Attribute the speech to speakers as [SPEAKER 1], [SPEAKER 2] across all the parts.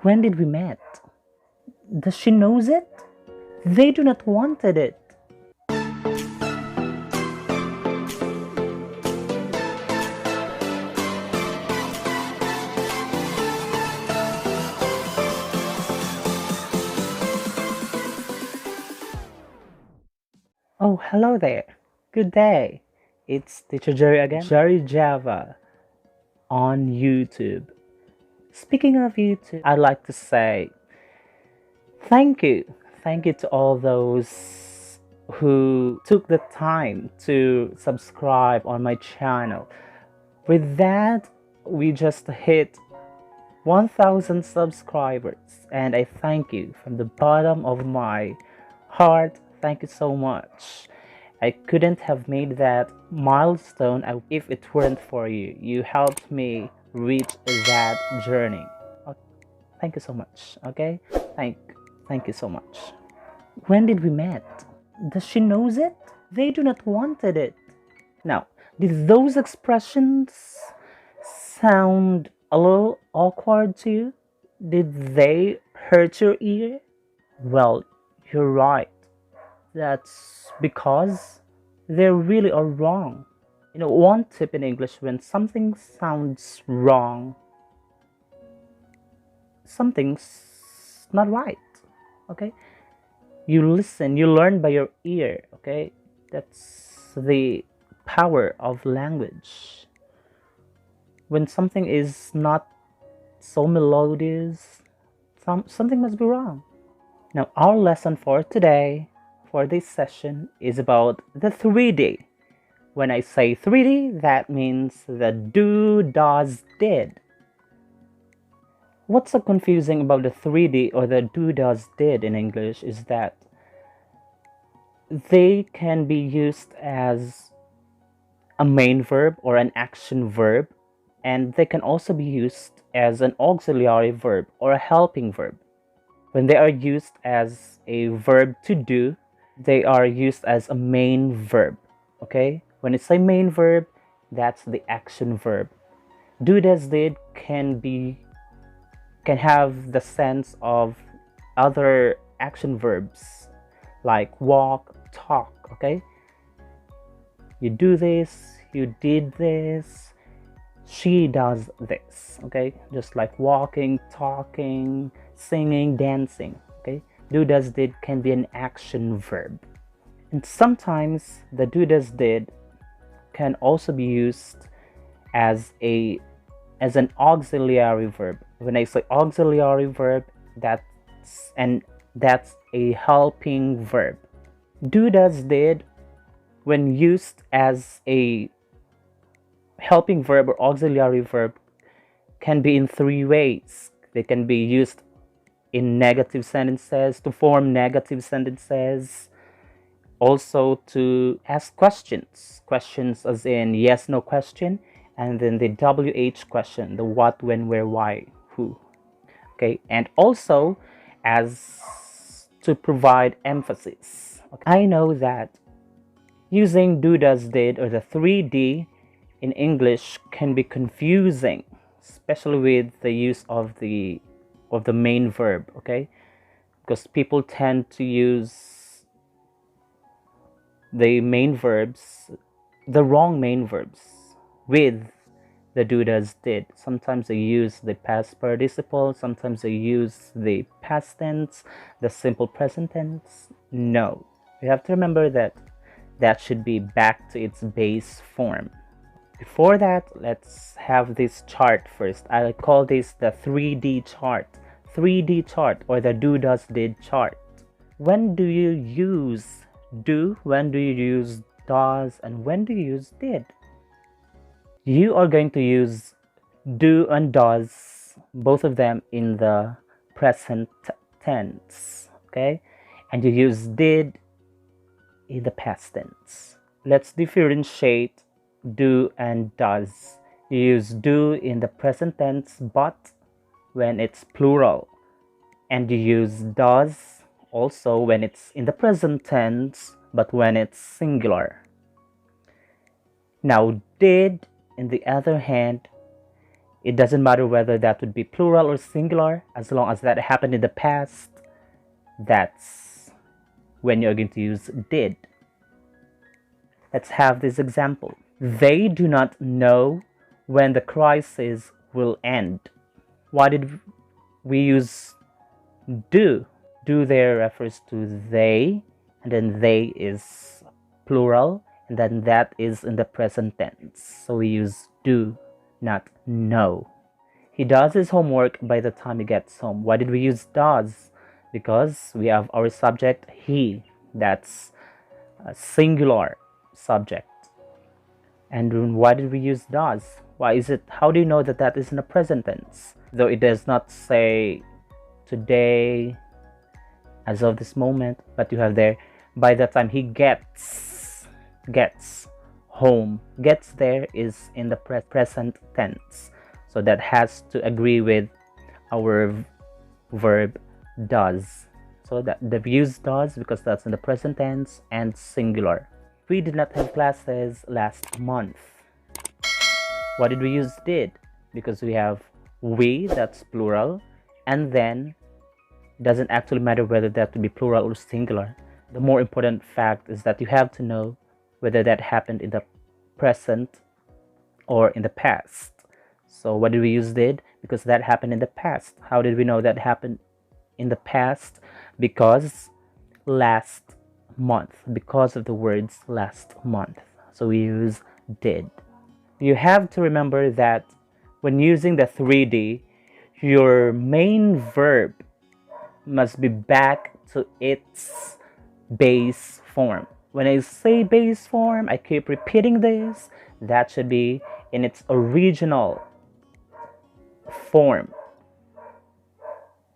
[SPEAKER 1] When did we met? Does she knows it? They do not wanted it. Oh, hello there. Good day. It's Teacher Jerry again. Jerry Java on YouTube. Speaking of YouTube, I'd like to say thank you. Thank you to all those who took the time to subscribe on my channel. With that, we just hit 1,000 subscribers, and I thank you from the bottom of my heart. Thank you so much. I couldn't have made that milestone if it weren't for you. You helped me reach that journey. Thank you so much. Okay? Thank you so much. When did we met? Does she knows it? They do not wanted it. Now, did those expressions sound a little awkward to you? Did they hurt your ear? Well, you're right. That's because they really are wrong. One tip in English: when something sounds wrong, something's not right. Okay? You listen, you learn by your ear. Okay? That's the power of language. When something is not so melodious, something must be wrong. Now, our lesson for today, for this session, is about the 3D. When I say 3D, that means the do, does, did. What's so confusing about the 3D or the do, does, did in English is that they can be used as a main verb or an action verb, and they can also be used as an auxiliary verb or a helping verb. When they are used as a verb to do, they are used as a main verb. Okay? When it's a main verb, that's the action verb. Do, does, did can have the sense of other action verbs like walk, talk. Okay? You do this, you did this, she does this. Okay? Just like walking, talking, singing, dancing. Okay? Do, does, did can be an action verb. And sometimes the do, does, did can also be used as an auxiliary verb. When I say auxiliary verb, that's a helping verb. Do, does, did, when used as a helping verb or auxiliary verb, can be in three ways. They can be used in negative sentences, to form negative sentences, also to ask questions as in yes, no question, and then the WH question, the what, when, where, why, who. Okay, and also as to provide emphasis. Okay. I know that using do, does, did or the 3D in English can be confusing, especially with the use of the main verb. Okay, because people tend to use the main verbs, the wrong main verbs, with the do, does, did. Sometimes they use the past participle, sometimes they use the past tense, the simple present tense. No, you have to remember that should be back to its base form. Before that, let's have this chart first. I call this the 3D chart. 3D chart or the do, does, did chart. When do you use do? When do you use does? And when do you use did? You are going to use do and does, both of them in the present tense. Okay? And you use did in the past tense. Let's differentiate do and does. You use do in the present tense but when it's plural, and you use does also when it's in the present tense but when it's singular. Now did, on the other hand, It doesn't matter whether that would be plural or singular, as long as that happened in the past. That's when you're going to use did. Let's have this example. They do not know when the crisis will end. Why did we use do? Do there refers to they, and then they is plural, and then that is in the present tense. So we use do, not know. He does his homework by the time he gets home. Why did we use does? Because we have our subject he. That's a singular subject. And why did we use does? Why is it? How do you know that that is in the present tense? Though it does not say today, as of this moment, but you have there by the time he gets home. Gets there is in the present tense, so that has to agree with our verb does. So that the use does because that's in the present tense and singular. We did not have classes last month. Why did we use did? Because we have we, that's plural, and then it doesn't actually matter whether that would be plural or singular. The more important fact is that you have to know whether that happened in the present or in the past. So why did we use did? Because that happened in the past. How did we know that happened in the past? Because last month, because of the words last month. So we use did. You have to remember that when using the 3D, your main verb must be back to its base form. When I say base form, I keep repeating this, that should be in its original form.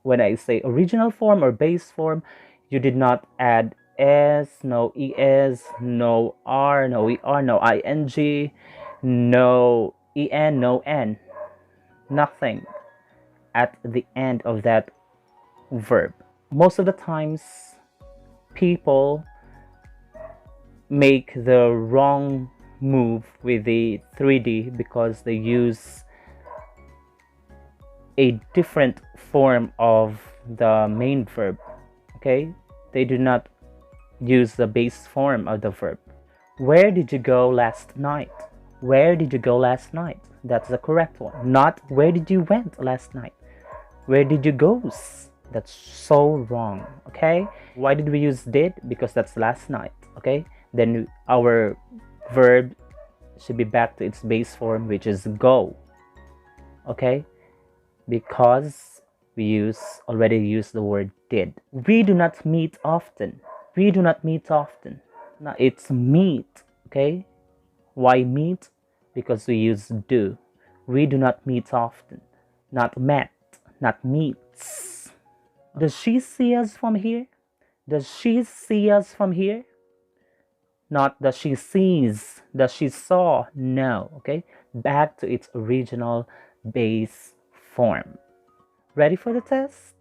[SPEAKER 1] When I say original form or base form, you did not add s, no es, no r, no er, no ing, no en, no n. Nothing at the end of that verb. Most of the times, people make the wrong move with the 3D because they use a different form of the main verb. Okay, they do not use the base form of the verb. Where did you go last night? Where did you go last night? That's the correct one. Not where did you went last night? Where did you go? That's so wrong. Okay, why did we use did? Because that's last night. Okay, then our verb should be back to its base form, which is go. Okay, because we already used the word did. We do not meet often. We do not meet often. Now it's meet. Okay, why meet? Because we use do. We do not meet often. Not met, not meets. Does she see us from here? Does she see us from here? Not does she sees, does she saw? No. Okay, back to its original base form. Ready for the test?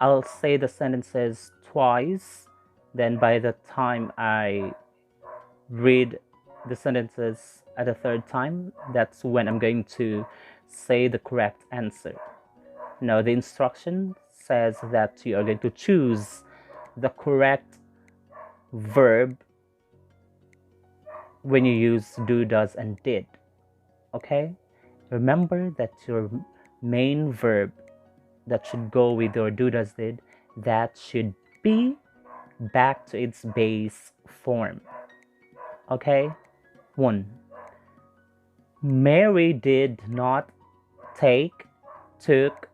[SPEAKER 1] I'll say the sentences twice, then by the time I read the sentences at the third time, that's when I'm going to say the correct answer. Now the instruction says that you are going to choose the correct verb when you use do, does, and did. Okay, remember that your main verb that should go with your do, does, did, that should be back to its base form. Okay, 1. Mary did not took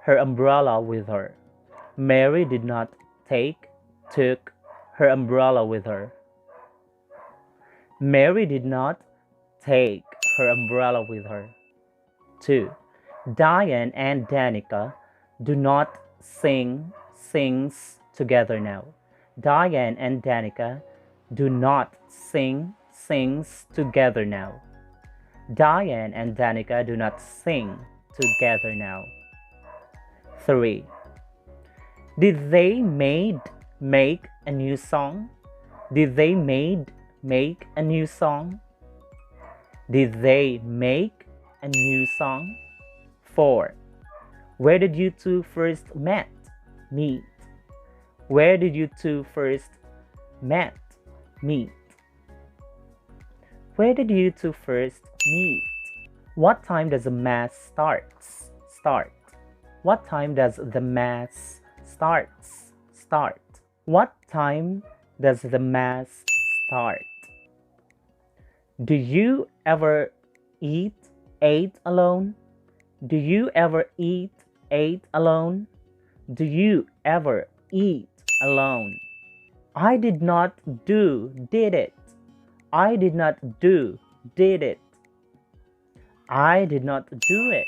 [SPEAKER 1] her umbrella with her. Mary did not took her umbrella with her. Mary did not take her umbrella with her. 2. Diane and Danica do not sings together now. Diane and Danica do not sings together now. Diane and Danica do not sing together now. 3. Did they make a new song? Did they make a new song? Did they make a new song? 4. Where did you two first meet? Where did you two first meet? Where did you two first meet? What time does the mass start? What time does the mass start? What time does the mass start? Do you ever eat alone? Do you ever eat alone? Do you ever eat alone? I did not do, did it. I did not do, did it. I did not do it.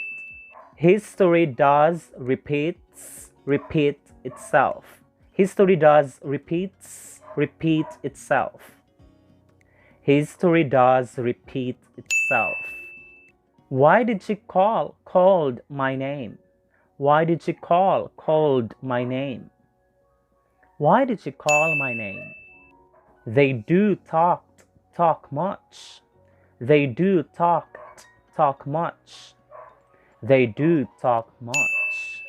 [SPEAKER 1] History does repeat itself. History does repeat itself. History does repeat itself. Why did she called my name? Why did she called my name? Why did she call my name? They do talk much. They do talk much. They do talk much.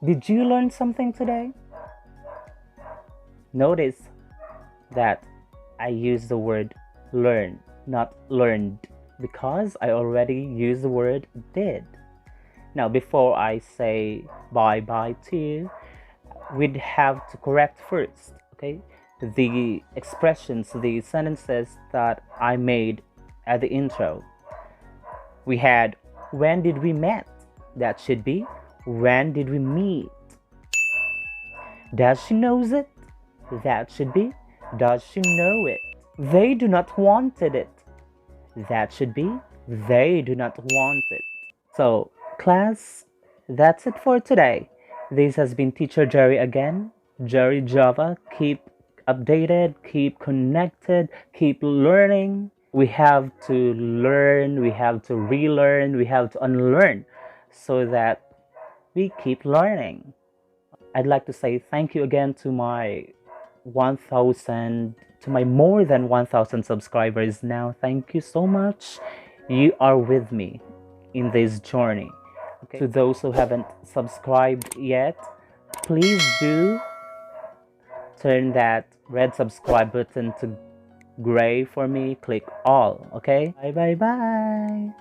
[SPEAKER 1] Did you learn something today? Notice that I use the word learn, not learned, because I already used the word did. Now, before I say bye-bye to you, we'd have to correct first, okay? The expressions, the sentences that I made at the intro. We had, when did we met? That should be, when did we meet? Does she knows it? That should be, does she know it? They do not wanted it. That should be, they do not want it. So, class, that's it for today. This has been Teacher Jerry again. Jerry Java. Keep updated, keep connected, keep learning. We have to learn, we have to relearn, we have to unlearn so that we keep learning. I'd like to say thank you again to my more than 1,000 subscribers now. Thank you so much. You are with me in this journey. Okay. To those who haven't subscribed yet, please do turn that red subscribe button to gray for me. Click all. Okay. Bye.